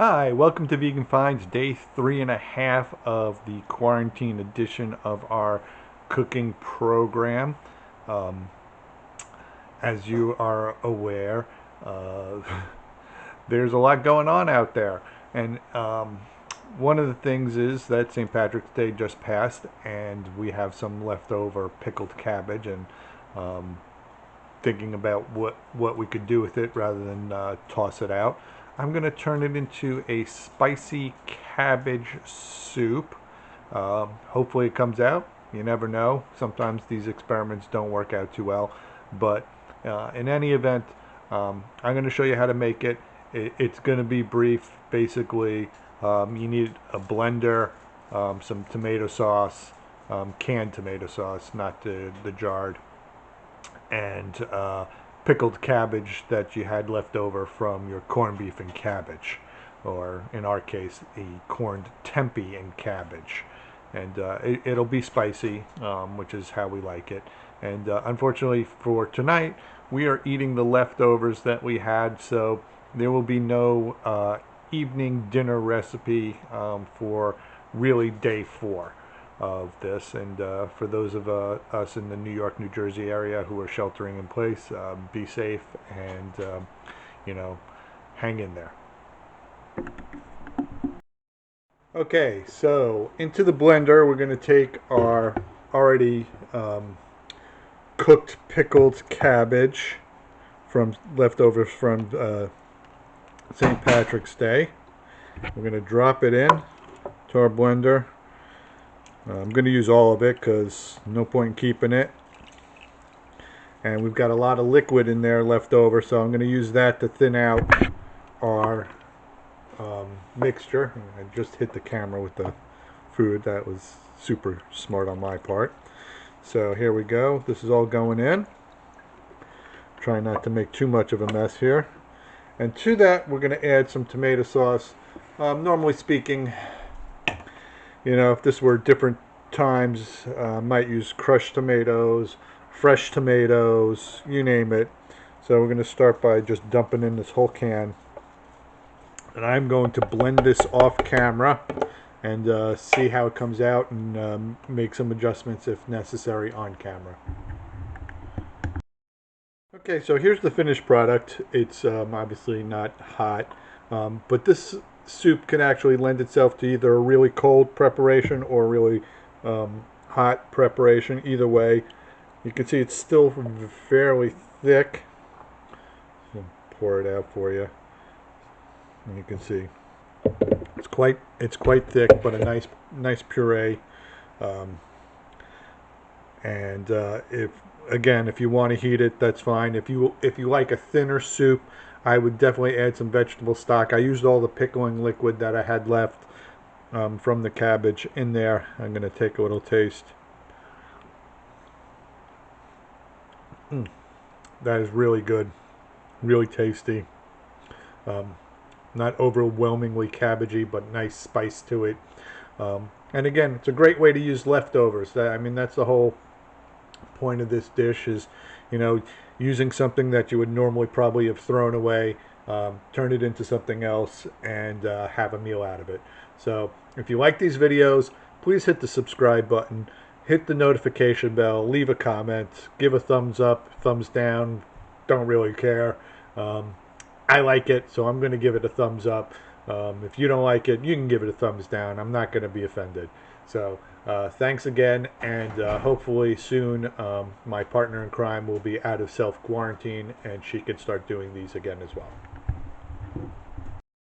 Hi, welcome to Vegan Finds, day 3.5 of the quarantine edition of our cooking program. Um, as you are aware, uh, there's a lot going on out there. And one of the things is that St. Patrick's Day just passed, and we have some leftover pickled cabbage, and um, thinking about what we could do with it rather than toss it out. I'm going to turn it into a spicy cabbage soup. Hopefully it comes out. You never know. Sometimes these experiments don't work out too well. But in any event, I'm going to show you how to make it. It's going to be brief. Basically, you need a blender, some tomato sauce, canned tomato sauce, not the jarred, and pickled cabbage that you had left over from your corned beef and cabbage, or in our case, a corned tempeh and cabbage. And it'll be spicy, which is how we like it. And unfortunately for tonight, we are eating the leftovers that we had, so there will be no evening dinner recipe for really day 4 of this. And for those of us in the New York, New Jersey area who are sheltering in place, be safe and, hang in there. Okay, so into the blender, we're going to take our already cooked pickled cabbage from leftovers from St. Patrick's Day. We're going to drop it in to our blender. I'm going to use all of it because no point in keeping it. And we've got a lot of liquid in there left over, so I'm going to use that to thin out our mixture. I just hit the camera with the food. That was super smart on my part. So here we go. This is all going in. Try not to make too much of a mess here. And to that, we're going to add some tomato sauce. Normally speaking, if this were different times, might use crushed tomatoes, fresh tomatoes, you name it. So we're going to start by just dumping in this whole can. And I'm going to blend this off camera and see how it comes out, and make some adjustments if necessary on camera. Okay, so here's the finished product. It's obviously not hot, but this soup can actually lend itself to either a really cold preparation or a really hot preparation. Either way, you can see it's still fairly thick. I'll pour it out for you, and you can see it's quite thick, but a nice puree. And if you want to heat it, that's fine. If you like a thinner soup, I would definitely add some vegetable stock. I used all the pickling liquid that I had left from the cabbage in there. I'm going to take a little taste. That is really good, really tasty. Not overwhelmingly cabbagey, but nice spice to it. And again, it's a great way to use leftovers. That's the whole point of this dish, is using something that you would normally probably have thrown away, turn it into something else, and have a meal out of it. So if you like these videos, please hit the subscribe button, hit the notification bell, leave a comment, give a thumbs up, thumbs down, don't really care. I like it, so I'm going to give it a thumbs up. If you don't like it, you can give it a thumbs down. I'm not going to be offended. So thanks again, and hopefully soon my partner in crime will be out of self-quarantine and she can start doing these again as well.